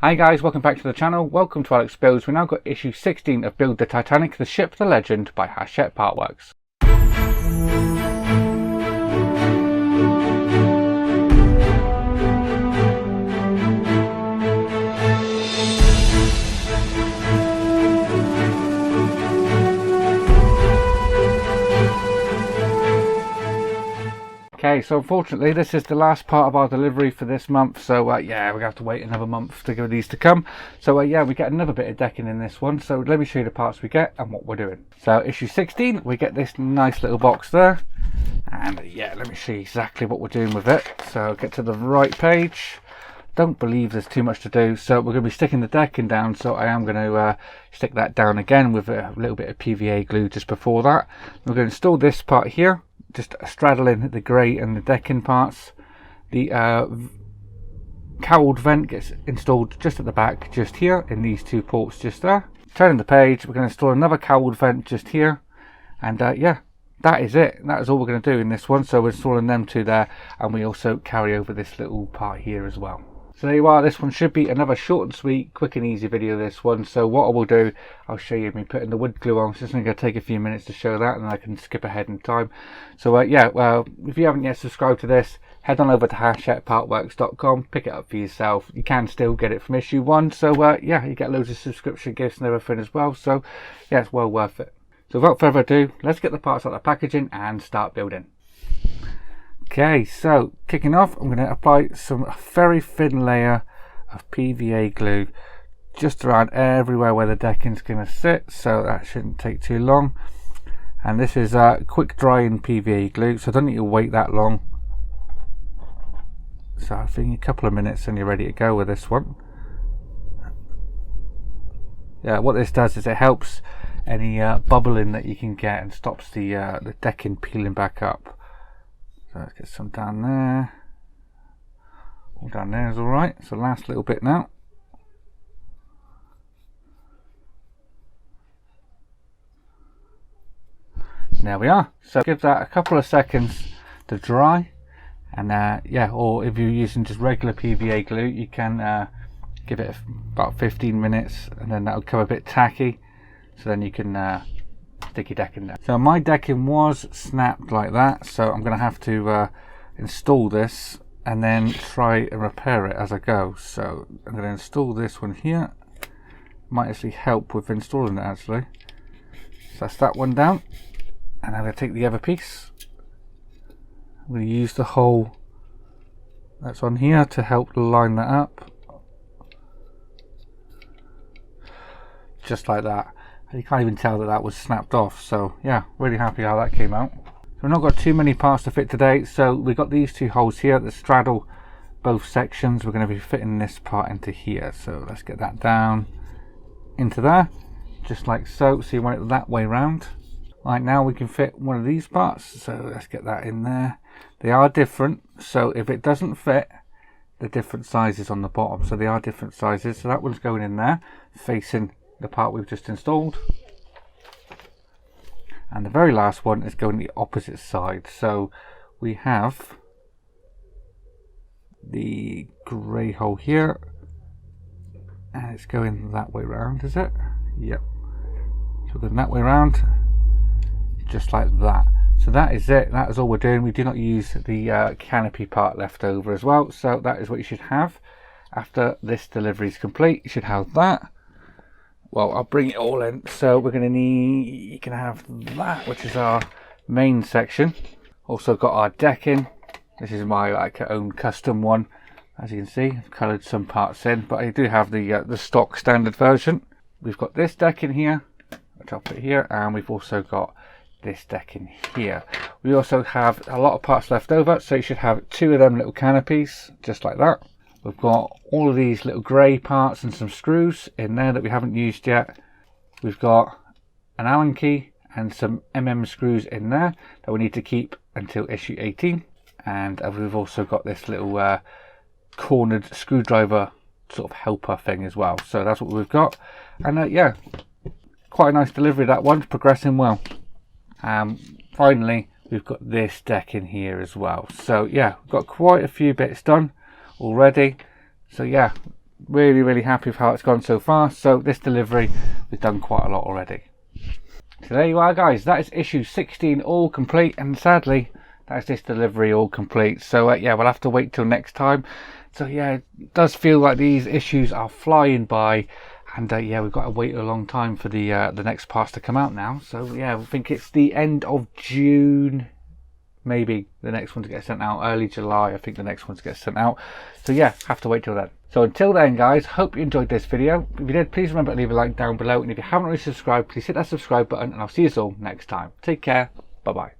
Hi guys, welcome back to the channel. Welcome to Alex Builds. We've now got issue 16 of Build the Titanic, the Ship, the Legend by Hachette Partworks. Okay, so unfortunately this is the last part of our delivery for this month, so yeah, we're going to have to wait another month to get these to come. So yeah, we get another bit of decking in this one, so let me show you the parts we get and what we're doing. So issue 16, we get this nice little box there, and yeah, let me show you exactly what we're doing with it. So get to the right page. Don't believe there's too much to do, so we're going to be sticking the decking down, so I am going to stick that down again with a little bit of PVA glue just before that. We're going to install this part here, just straddling the grey and the decking parts. The cowled vent gets installed just at the back, just here, in these two ports just there. Turning the page, we're going to install another cowled vent just here, and yeah, that is it. That is all we're going to do in this one. So we're installing them two there, and we also carry over this little part here as well. So there you are. This one should be another short and sweet, quick and easy video, this one. So what I will do, I'll show you me putting the wood glue on. It's just going to take a few minutes to show that, and I can skip ahead in time. So yeah, well, if you haven't yet subscribed to this, head on over to hachettepartworks.com, pick it up for yourself. You can still get it from issue 1. So yeah, you get loads of subscription gifts and everything as well. So yeah, it's well worth it. So without further ado, let's get the parts out of the packaging and start building. Okay, so kicking off, I'm going to apply a very thin layer of PVA glue just around everywhere where the decking's going to sit, so that shouldn't take too long. And this is quick drying PVA glue, so I don't need to wait that long. So I think a couple of minutes and you're ready to go with this one. Yeah, what this does is it helps any bubbling that you can get and stops the decking peeling back up. So let's get some down there. All down there is alright. So last little bit now. There we are. So give that a couple of seconds to dry. And yeah, or if you're using just regular PVA glue, you can give it about 15 minutes, and then that'll come a bit tacky. So then you can stick your decking down. So my decking was snapped like that, so I'm going to have to install this and then try and repair it as I go. So I'm going to install this one here. Might actually help with installing it actually. So that's that one down, and I'm going to take the other piece. I'm going to use the hole that's on here to help line that up, just like that. You can't even tell that that was snapped off, so yeah, really happy how that came out. So we've not got too many parts to fit today, so we've got these two holes here that straddle both sections. We're going to be fitting this part into here, so let's get that down into there, just like so. So you want it that way round. Right, now we can fit one of these parts, so let's get that in there. They are different, so if it doesn't fit, the different sizes on the bottom, so they are different sizes. So that one's going in there, facing the part we've just installed, and the very last one is going the opposite side. So we have the grey hole here, and it's going that way round, is it? Yep. So we're going that way round, just like that. So that is it. That is all we're doing. We do not use the canopy part left over as well, so that is what you should have after this delivery is complete. You should have that. Well, I'll bring it all in. So we're going to need, you can have that, which is our main section. Also got our decking. This is my own custom one. As you can see, I've coloured some parts in, but I do have the stock standard version. We've got this decking here, which I'll put here, and we've also got this decking here. We also have a lot of parts left over, so you should have 2 of them little canopies, just like that. We've got all of these little grey parts and some screws in there that we haven't used yet. We've got an Allen key and some screws in there that we need to keep until issue 18. And we've also got this little cornered screwdriver sort of helper thing as well. So that's what we've got. And yeah, quite a nice delivery, that one's progressing well. Finally, we've got this deck in here as well. So yeah, we've got quite a few bits done already. So yeah, really happy with how it's gone so far. So this delivery, we've done quite a lot already. So there you are, guys. That is issue 16 all complete, and sadly that's this delivery all complete. So yeah, we'll have to wait till next time. So yeah, it does feel like these issues are flying by, and yeah, we've got to wait a long time for the next parts to come out now. So yeah, I think it's the end of June, maybe the next one to get sent out. Early July, I think the next one to get sent out. So yeah, have to wait till then. So until then, guys, hope you enjoyed this video. If you did, please remember to leave a like down below, and if you haven't already subscribed, please hit that subscribe button, and I'll see you all next time. Take care. Bye bye.